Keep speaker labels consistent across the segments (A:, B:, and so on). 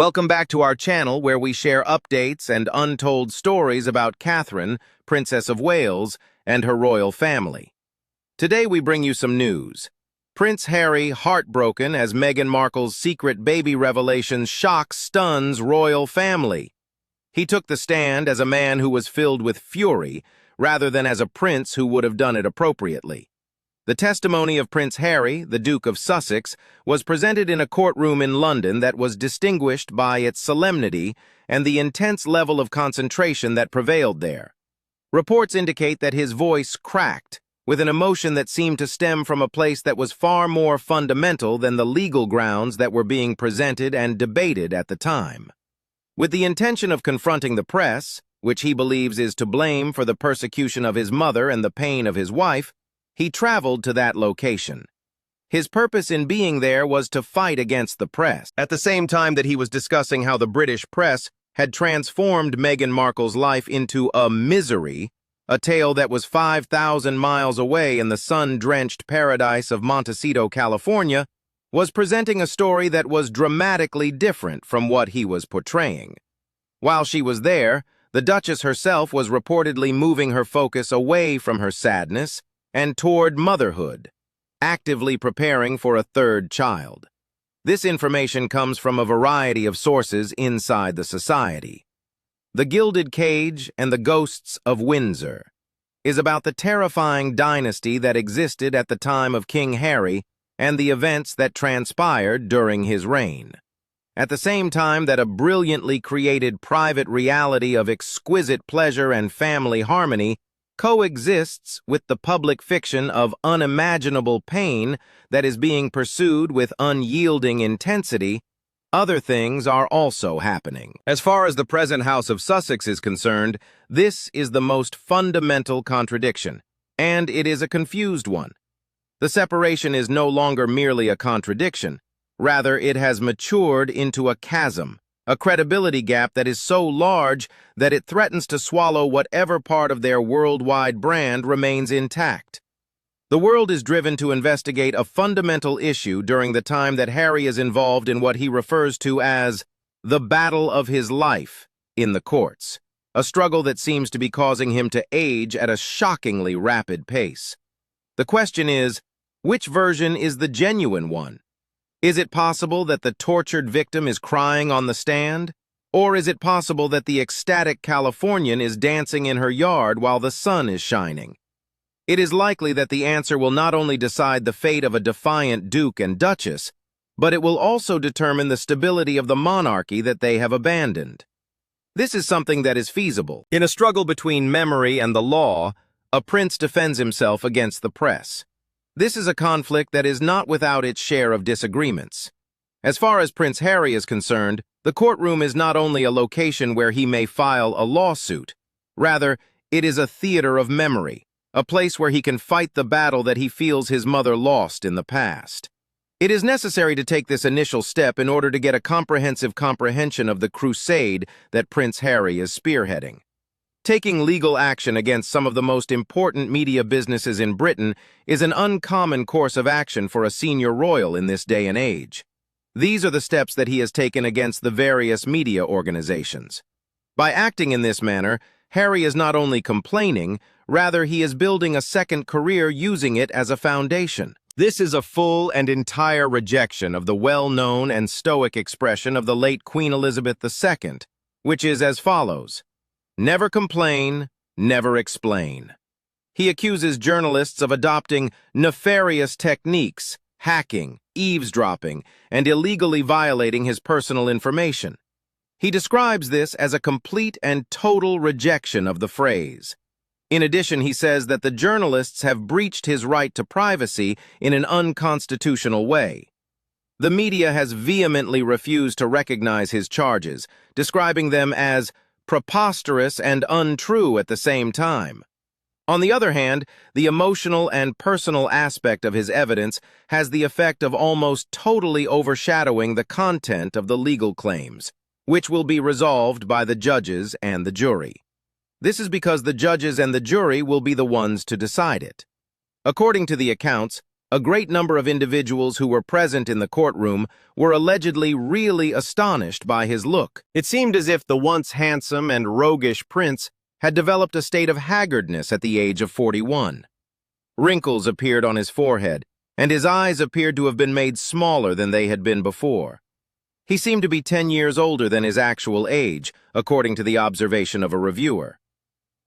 A: Welcome back to our channel where we share updates and untold stories about Catherine, Princess of Wales, and her royal family. Today we bring you some news. Prince Harry heartbroken as Meghan Markle's secret baby revelations stuns royal family. He took the stand as a man who was filled with fury, rather than as a prince who would have done it appropriately. The testimony of Prince Harry, the Duke of Sussex, was presented in a courtroom in London that was distinguished by its solemnity and the intense level of concentration that prevailed there. Reports indicate that his voice cracked, with an emotion that seemed to stem from a place that was far more fundamental than the legal grounds that were being presented and debated at the time. With the intention of confronting the press, which he believes is to blame for the persecution of his mother and the pain of his wife, he traveled to that location. His purpose in being there was to fight against the press, at the same time that he was discussing how the British press had transformed Meghan Markle's life into a misery, a tale that was 5,000 miles away in the sun-drenched paradise of Montecito, California, was presenting a story that was dramatically different from what he was portraying. While she was there, the Duchess herself was reportedly moving her focus away from her sadness and toward motherhood, actively preparing for a third child. This information comes from a variety of sources inside the society. The Gilded Cage and the Ghosts of Windsor is about the terrifying dynasty that existed at the time of King Harry and the events that transpired during his reign. At the same time that a brilliantly created private reality of exquisite pleasure and family harmony coexists with the public fiction of unimaginable pain that is being pursued with unyielding intensity, other things are also happening. As far as the present House of Sussex is concerned, this is the most fundamental contradiction, and it is a confused one. The separation is no longer merely a contradiction. Rather, it has matured into a chasm, a credibility gap that is so large that it threatens to swallow whatever part of their worldwide brand remains intact. The world is driven to investigate a fundamental issue during the time that Harry is involved in what he refers to as the battle of his life in the courts, a struggle that seems to be causing him to age at a shockingly rapid pace. The question is, which version is the genuine one? Is it possible that the tortured victim is crying on the stand? Or is it possible that the ecstatic Californian is dancing in her yard while the sun is shining? It is likely that the answer will not only decide the fate of a defiant duke and duchess, but it will also determine the stability of the monarchy that they have abandoned. This is something that is feasible. In a struggle between memory and the law, a prince defends himself against the press. This is a conflict that is not without its share of disagreements. As far as Prince Harry is concerned, the courtroom is not only a location where he may file a lawsuit. Rather, it is a theater of memory, a place where he can fight the battle that he feels his mother lost in the past. It is necessary to take this initial step in order to get a comprehensive comprehension of the crusade that Prince Harry is spearheading. Taking legal action against some of the most important media businesses in Britain is an uncommon course of action for a senior royal in this day and age. These are the steps that he has taken against the various media organizations. By acting in this manner, Harry is not only complaining, rather he is building a second career using it as a foundation. This is a full and entire rejection of the well-known and stoic expression of the late Queen Elizabeth II, which is as follows: never complain, never explain. He accuses journalists of adopting nefarious techniques, hacking, eavesdropping, and illegally violating his personal information. He describes this as a complete and total rejection of the phrase. In addition, he says that the journalists have breached his right to privacy in an unconstitutional way. The media has vehemently refused to recognize his charges, describing them as preposterous and untrue at the same time. On the other hand, the emotional and personal aspect of his evidence has the effect of almost totally overshadowing the content of the legal claims, which will be resolved by the judges and the jury. This is because the judges and the jury will be the ones to decide it. According to the accounts, A great number of individuals who were present in the courtroom were allegedly really astonished by his look. It seemed as if the once handsome and roguish prince had developed a state of haggardness at the age of 41. Wrinkles appeared on his forehead, and his eyes appeared to have been made smaller than they had been before. He seemed to be 10 years older than his actual age, according to the observation of a reviewer.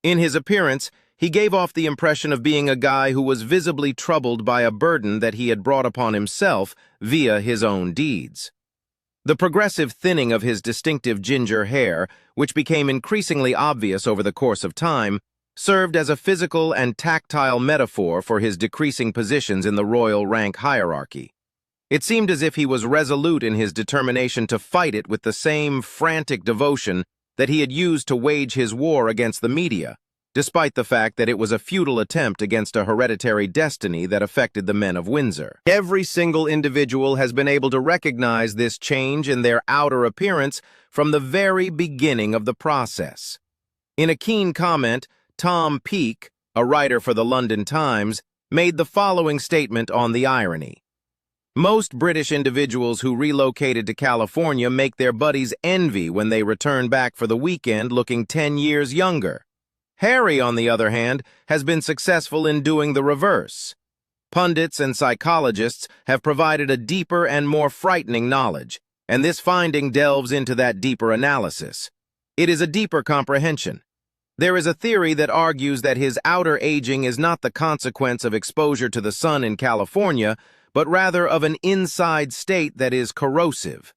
A: In his appearance, he gave off the impression of being a guy who was visibly troubled by a burden that he had brought upon himself via his own deeds. The progressive thinning of his distinctive ginger hair, which became increasingly obvious over the course of time, served as a physical and tactile metaphor for his decreasing positions in the royal rank hierarchy. It seemed as if he was resolute in his determination to fight it with the same frantic devotion that he had used to wage his war against the media, despite the fact that it was a futile attempt against a hereditary destiny that affected the men of Windsor. Every single individual has been able to recognize this change in their outer appearance from the very beginning of the process. In a keen comment, Tom Peake, a writer for the London Times, made the following statement on the irony. Most British individuals who relocated to California make their buddies envy when they return back for the weekend looking 10 years younger. Harry, on the other hand, has been successful in doing the reverse. Pundits and psychologists have provided a deeper and more frightening knowledge, and this finding delves into that deeper analysis. It is a deeper comprehension. There is a theory that argues that his outer aging is not the consequence of exposure to the sun in California, but rather of an inside state that is corrosive.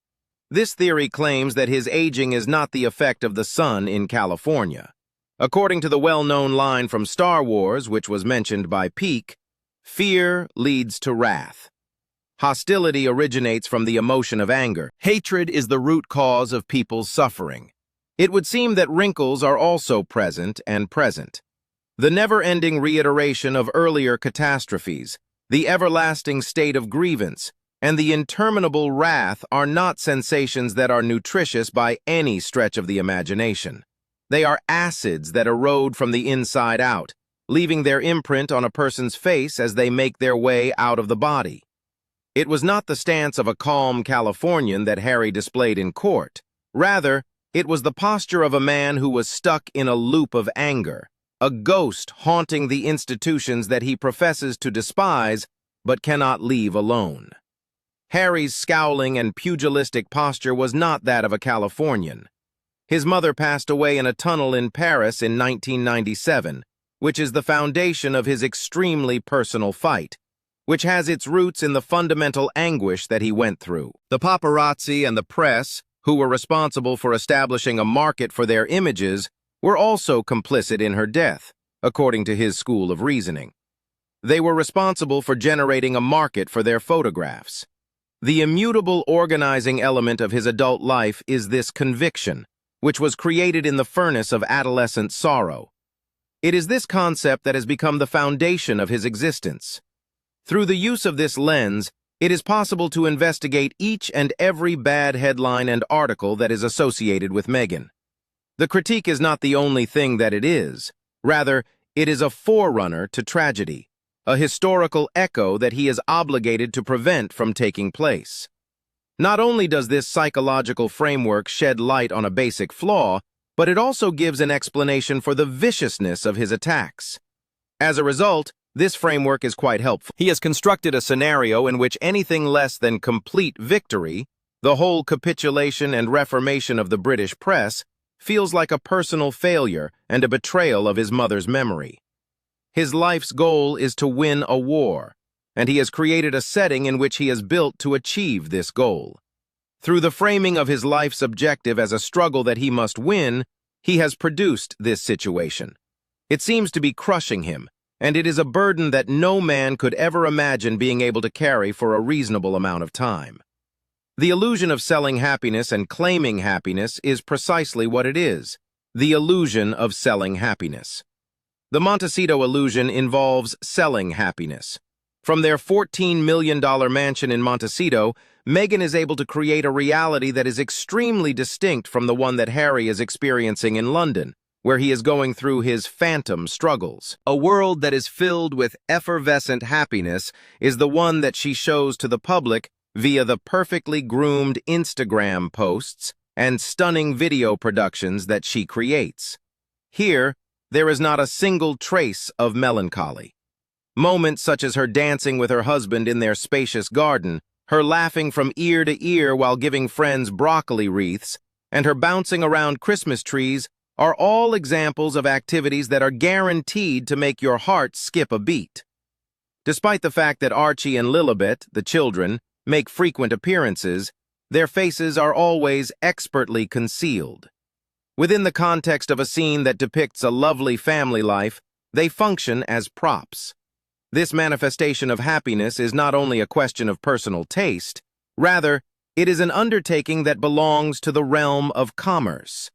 A: This theory claims that his aging is not the effect of the sun in California. According to the well-known line from Star Wars, which was mentioned by Peake, fear leads to wrath. Hostility originates from the emotion of anger. Hatred is the root cause of people's suffering. It would seem that wrinkles are also present. The never-ending reiteration of earlier catastrophes, the everlasting state of grievance, and the interminable wrath are not sensations that are nutritious by any stretch of the imagination. They are acids that erode from the inside out, leaving their imprint on a person's face as they make their way out of the body. It was not the stance of a calm Californian that Harry displayed in court. Rather, it was the posture of a man who was stuck in a loop of anger, a ghost haunting the institutions that he professes to despise but cannot leave alone. Harry's scowling and pugilistic posture was not that of a Californian. His mother passed away in a tunnel in Paris in 1997, which is the foundation of his extremely personal fight, which has its roots in the fundamental anguish that he went through. The paparazzi and the press, who were responsible for establishing a market for their images, were also complicit in her death, according to his school of reasoning. They were responsible for generating a market for their photographs. The immutable organizing element of his adult life is this conviction, which was created in the furnace of adolescent sorrow. It is this concept that has become the foundation of his existence. Through the use of this lens, it is possible to investigate each and every bad headline and article that is associated with Meghan. The critique is not the only thing that it is. Rather, it is a forerunner to tragedy, a historical echo that he is obligated to prevent from taking place. Not only does this psychological framework shed light on a basic flaw, but it also gives an explanation for the viciousness of his attacks. As a result, this framework is quite helpful. He has constructed a scenario in which anything less than complete victory, the whole capitulation and reformation of the British press, feels like a personal failure and a betrayal of his mother's memory. His life's goal is to win a war, and he has created a setting in which he is built to achieve this goal. Through the framing of his life's objective as a struggle that he must win, he has produced this situation. It seems to be crushing him, and it is a burden that no man could ever imagine being able to carry for a reasonable amount of time. The illusion of selling happiness and claiming happiness is precisely what it is, the illusion of selling happiness. The Montecito illusion involves selling happiness. From their $14 million mansion in Montecito, Meghan is able to create a reality that is extremely distinct from the one that Harry is experiencing in London, where he is going through his phantom struggles. A world that is filled with effervescent happiness is the one that she shows to the public via the perfectly groomed Instagram posts and stunning video productions that she creates. Here, there is not a single trace of melancholy. Moments such as her dancing with her husband in their spacious garden, her laughing from ear to ear while giving friends broccoli wreaths, and her bouncing around Christmas trees are all examples of activities that are guaranteed to make your heart skip a beat. Despite the fact that Archie and Lilibet, the children, make frequent appearances, their faces are always expertly concealed. Within the context of a scene that depicts a lovely family life, they function as props. This manifestation of happiness is not only a question of personal taste, rather, it is an undertaking that belongs to the realm of commerce.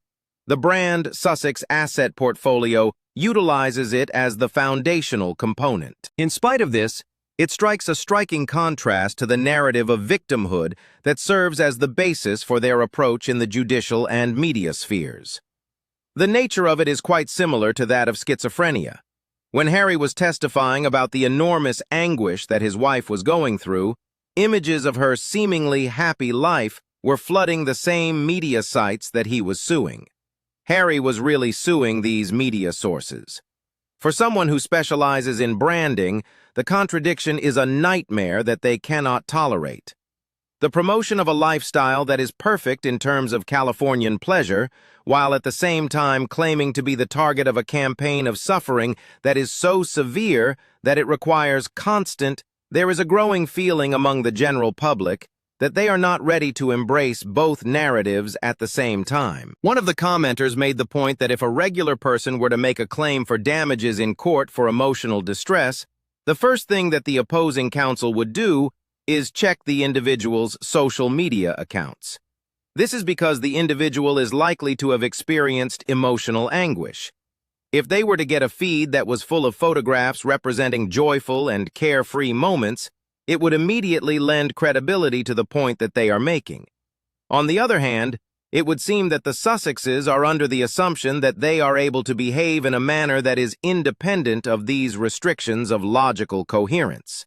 A: The brand Sussex Asset Portfolio utilizes it as the foundational component. In spite of this, it strikes a striking contrast to the narrative of victimhood that serves as the basis for their approach in the judicial and media spheres. The nature of it is quite similar to that of schizophrenia. When Harry was testifying about the enormous anguish that his wife was going through, images of her seemingly happy life were flooding the same media sites that he was suing. Harry was really suing these media sources. For someone who specializes in branding, the contradiction is a nightmare that they cannot tolerate. The promotion of a lifestyle that is perfect in terms of Californian pleasure, while at the same time claiming to be the target of a campaign of suffering that is so severe that it requires there is a growing feeling among the general public that they are not ready to embrace both narratives at the same time. One of the commenters made the point that if a regular person were to make a claim for damages in court for emotional distress, the first thing that the opposing counsel would do is check the individual's social media accounts. This is because the individual is likely to have experienced emotional anguish. If they were to get a feed that was full of photographs representing joyful and carefree moments, it would immediately lend credibility to the point that they are making. On the other hand, it would seem that the Sussexes are under the assumption that they are able to behave in a manner that is independent of these restrictions of logical coherence.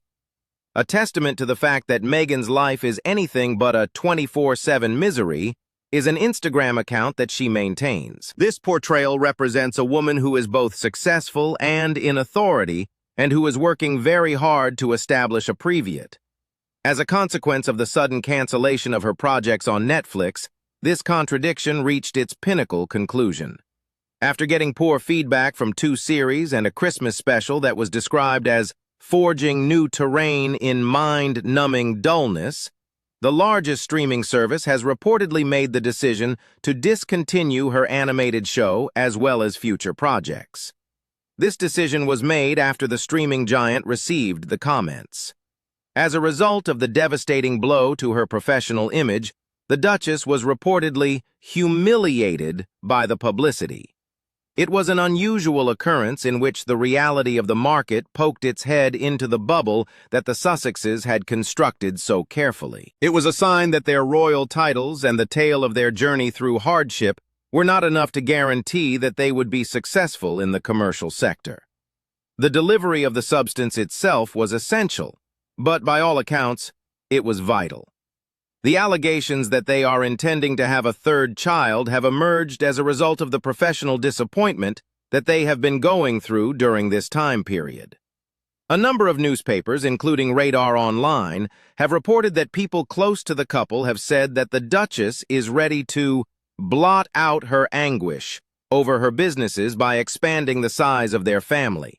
A: A testament to the fact that Meghan's life is anything but a 24/7 misery is an Instagram account that she maintains. This portrayal represents a woman who is both successful and in authority, and who is working very hard to establish a previat. As a consequence of the sudden cancellation of her projects on Netflix, this contradiction reached its pinnacle conclusion. After getting poor feedback from 2 series and a Christmas special that was described as forging new terrain in mind-numbing dullness, the largest streaming service has reportedly made the decision to discontinue her animated show as well as future projects. This decision was made after the streaming giant received the comments. As a result of the devastating blow to her professional image, the Duchess was reportedly humiliated by the publicity. It was an unusual occurrence in which the reality of the market poked its head into the bubble that the Sussexes had constructed so carefully. It was a sign that their royal titles and the tale of their journey through hardship were not enough to guarantee that they would be successful in the commercial sector. The delivery of the substance itself was essential, but by all accounts, it was vital. The allegations that they are intending to have a 3rd child have emerged as a result of the professional disappointment that they have been going through during this time period. A number of newspapers, including Radar Online, have reported that people close to the couple have said that the Duchess is ready to blot out her anguish over her businesses by expanding the size of their family.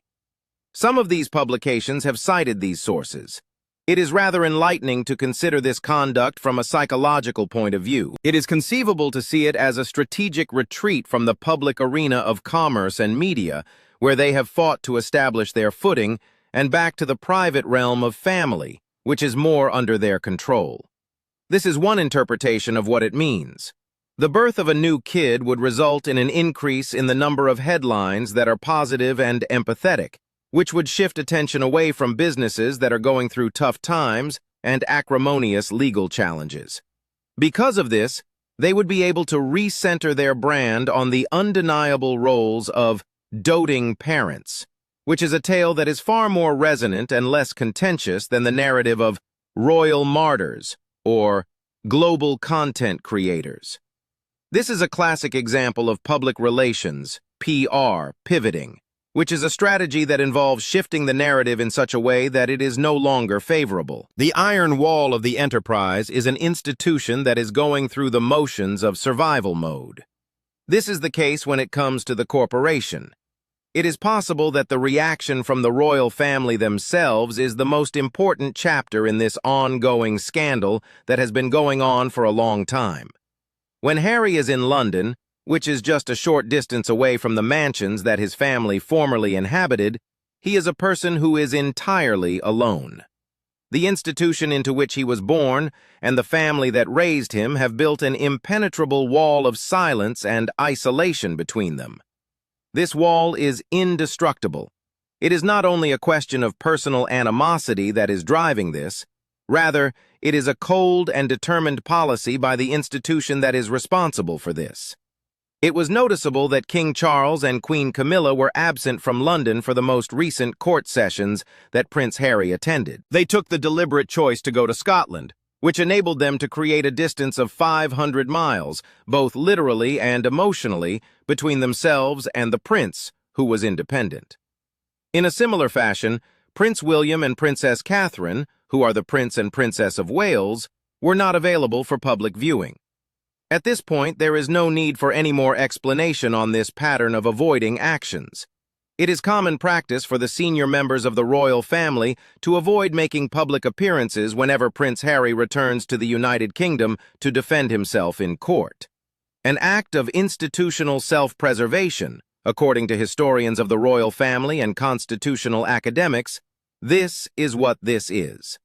A: Some of these publications have cited these sources. It is rather enlightening to consider this conduct from a psychological point of view. It is conceivable to see it as a strategic retreat from the public arena of commerce and media, where they have fought to establish their footing, and back to the private realm of family, which is more under their control. This is one interpretation of what it means. The birth of a new kid would result in an increase in the number of headlines that are positive and empathetic, which would shift attention away from businesses that are going through tough times and acrimonious legal challenges. Because of this, They would be able to recenter their brand on the undeniable roles of doting parents, which is a tale that is far more resonant and less contentious than the narrative of royal martyrs or global content creators. This is a classic example of public relations, PR, pivoting, which is a strategy that involves shifting the narrative in such a way that it is no longer favorable. The iron wall of the enterprise is an institution that is going through the motions of survival mode. This is the case when it comes to the corporation. It is possible that the reaction from the royal family themselves is the most important chapter in this ongoing scandal that has been going on for a long time. When Harry is in London, which is just a short distance away from the mansions that his family formerly inhabited, he is a person who is entirely alone. The institution into which he was born and the family that raised him have built an impenetrable wall of silence and isolation between them. This wall is indestructible. It is not only a question of personal animosity that is driving this, rather, it is a cold and determined policy by the institution that is responsible for this. It was noticeable that King Charles and Queen Camilla were absent from London for the most recent court sessions that Prince Harry attended. They took the deliberate choice to go to Scotland, which enabled them to create a distance of 500 miles, both literally and emotionally, between themselves and the prince, who was independent. In a similar fashion, Prince William and Princess Catherine, who are the Prince and Princess of Wales, were not available for public viewing. At this point, there is no need for any more explanation on this pattern of avoiding actions. It is common practice for the senior members of the royal family to avoid making public appearances whenever Prince Harry returns to the United Kingdom to defend himself in court. An act of institutional self-preservation, according to historians of the royal family and constitutional academics. This is what this is.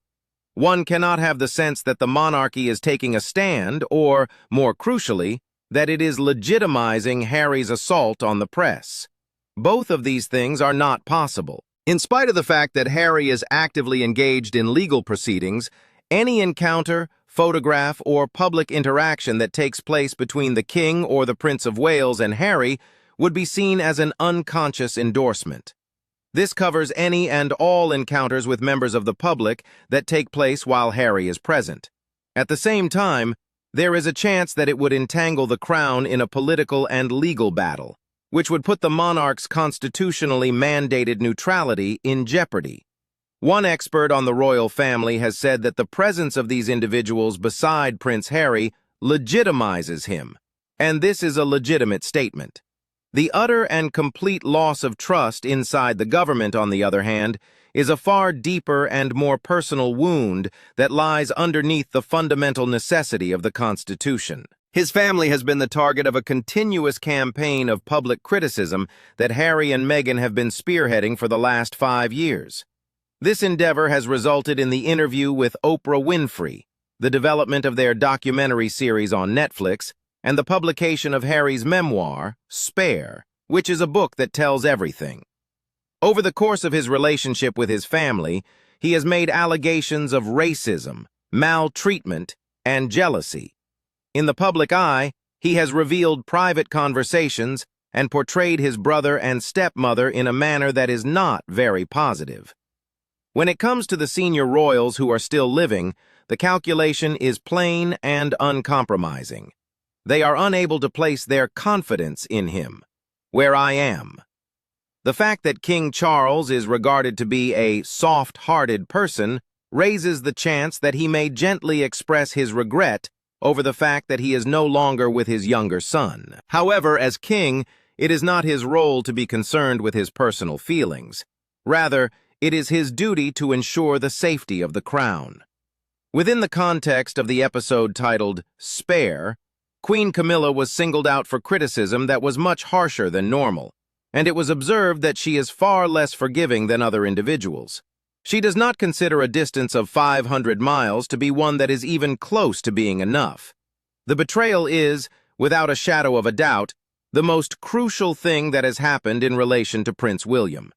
A: One cannot have the sense that the monarchy is taking a stand or, more crucially, that it is legitimizing Harry's assault on the press. Both of these things are not possible. In spite of the fact that Harry is actively engaged in legal proceedings, any encounter, photograph, or public interaction that takes place between the King or the Prince of Wales and Harry would be seen as an unconscious endorsement. This covers any and all encounters with members of the public that take place while Harry is present. At the same time, there is a chance that it would entangle the crown in a political and legal battle, which would put the monarch's constitutionally mandated neutrality in jeopardy. One expert on the royal family has said that the presence of these individuals beside Prince Harry legitimizes him, and this is a legitimate statement. The utter and complete loss of trust inside the government, on the other hand, is a far deeper and more personal wound that lies underneath the fundamental necessity of the Constitution. His family has been the target of a continuous campaign of public criticism that Harry and Meghan have been spearheading for the last 5 years. This endeavor has resulted in the interview with Oprah Winfrey, the development of their documentary series on Netflix, and the publication of Harry's memoir, Spare, which is a book that tells everything. Over the course of his relationship with his family, he has made allegations of racism, maltreatment, and jealousy. In the public eye, he has revealed private conversations and portrayed his brother and stepmother in a manner that is not very positive. When it comes to the senior royals who are still living, the calculation is plain and uncompromising. They are unable to place their confidence in him, where I am. The fact that King Charles is regarded to be a soft-hearted person raises the chance that he may gently express his regret over the fact that he is no longer with his younger son. However, as king, it is not his role to be concerned with his personal feelings. Rather, it is his duty to ensure the safety of the crown. Within the context of the episode titled Spare, Queen Camilla was singled out for criticism that was much harsher than normal, and it was observed that she is far less forgiving than other individuals. She does not consider a distance of 500 miles to be one that is even close to being enough. The betrayal is, without a shadow of a doubt, the most crucial thing that has happened in relation to Prince William.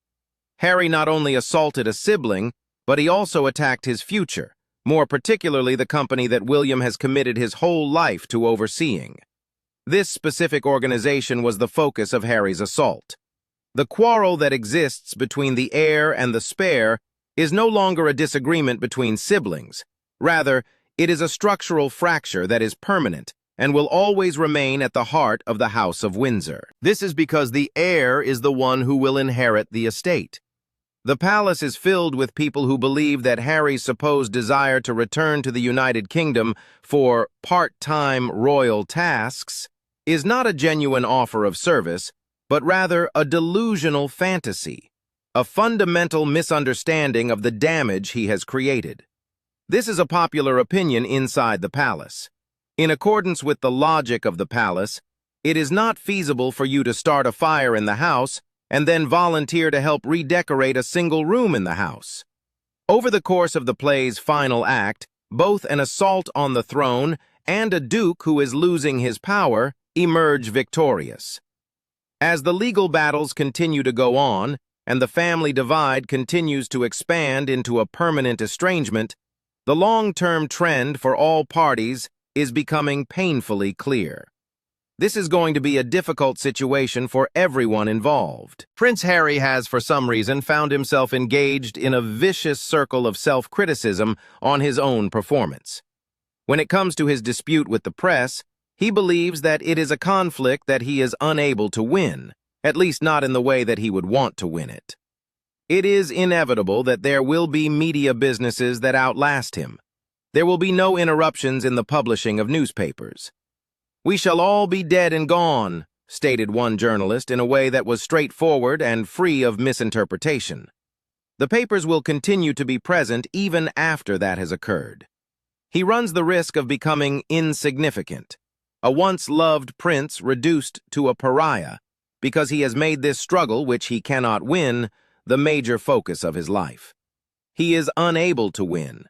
A: Harry not only assaulted a sibling, but he also attacked his future, more particularly the company that William has committed his whole life to overseeing. This specific organization was the focus of Harry's assault. The quarrel that exists between the heir and the spare is no longer a disagreement between siblings. Rather, it is a structural fracture that is permanent and will always remain at the heart of the House of Windsor. This is because the heir is the one who will inherit the estate. The palace is filled with people who believe that Harry's supposed desire to return to the United Kingdom for part-time royal tasks is not a genuine offer of service, but rather a delusional fantasy, a fundamental misunderstanding of the damage he has created. This is a popular opinion inside the palace. In accordance with the logic of the palace, it is not feasible for you to start a fire in the house and then volunteer to help redecorate a single room in the house. Over the course of the play's final act, both an assault on the throne and a duke who is losing his power emerge victorious. As the legal battles continue to go on, and the family divide continues to expand into a permanent estrangement, the long-term trend for all parties is becoming painfully clear. This is going to be a difficult situation for everyone involved. Prince Harry has, for some reason, found himself engaged in a vicious circle of self-criticism on his own performance. When it comes to his dispute with the press, he believes that it is a conflict that he is unable to win, at least not in the way that he would want to win it. It is inevitable that there will be media businesses that outlast him. There will be no interruptions in the publishing of newspapers. "We shall all be dead and gone," stated one journalist in a way that was straightforward and free of misinterpretation. The papers will continue to be present even after that has occurred. He runs the risk of becoming insignificant, a once-loved prince reduced to a pariah, because he has made this struggle, which he cannot win, the major focus of his life. He is unable to win.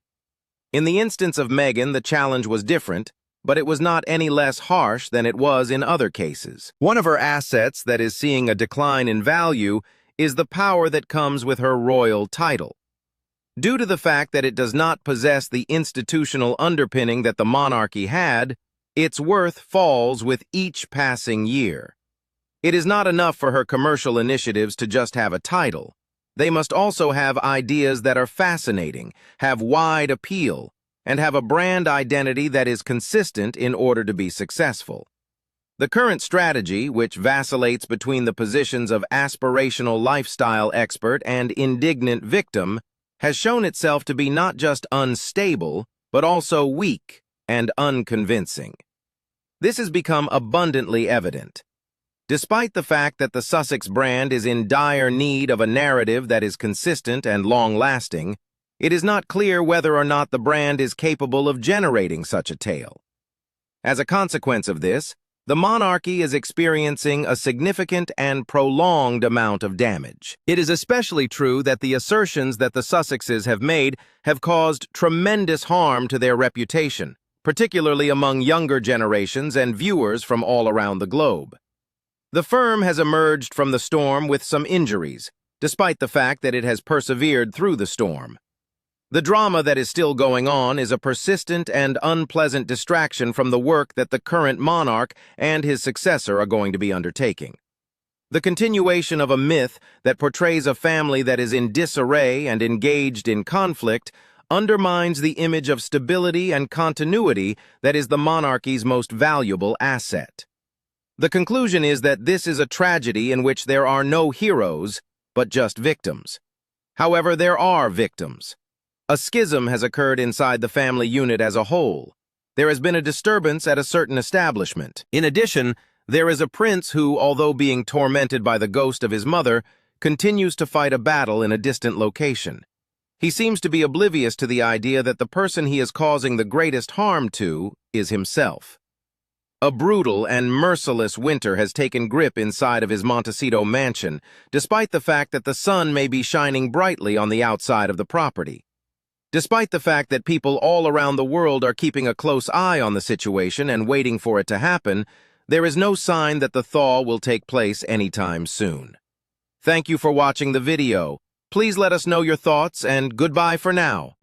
A: In the instance of Meghan, the challenge was different, but it was not any less harsh than it was in other cases. One of her assets that is seeing a decline in value is the power that comes with her royal title. Due to the fact that it does not possess the institutional underpinning that the monarchy had, its worth falls with each passing year. It is not enough for her commercial initiatives to just have a title. They must also have ideas that are fascinating, have wide appeal, and have a brand identity that is consistent in order to be successful. The current strategy, which vacillates between the positions of aspirational lifestyle expert and indignant victim, has shown itself to be not just unstable, but also weak and unconvincing. This has become abundantly evident. Despite the fact that the Sussex brand is in dire need of a narrative that is consistent and long-lasting, it is not clear whether or not the brand is capable of generating such a tale. As a consequence of this, the monarchy is experiencing a significant and prolonged amount of damage. It is especially true that the assertions that the Sussexes have made have caused tremendous harm to their reputation, particularly among younger generations and viewers from all around the globe. The firm has emerged from the storm with some injuries, despite the fact that it has persevered through the storm. The drama that is still going on is a persistent and unpleasant distraction from the work that the current monarch and his successor are going to be undertaking. The continuation of a myth that portrays a family that is in disarray and engaged in conflict undermines the image of stability and continuity that is the monarchy's most valuable asset. The conclusion is that this is a tragedy in which there are no heroes, but just victims. However, there are victims. A schism has occurred inside the family unit as a whole. There has been a disturbance at a certain establishment. In addition, there is a prince who, although being tormented by the ghost of his mother, continues to fight a battle in a distant location. He seems to be oblivious to the idea that the person he is causing the greatest harm to is himself. A brutal and merciless winter has taken grip inside of his Montecito mansion, despite the fact that the sun may be shining brightly on the outside of the property. Despite the fact that people all around the world are keeping a close eye on the situation and waiting for it to happen, there is no sign that the thaw will take place anytime soon. Thank you for watching the video. Please let us know your thoughts, and goodbye for now.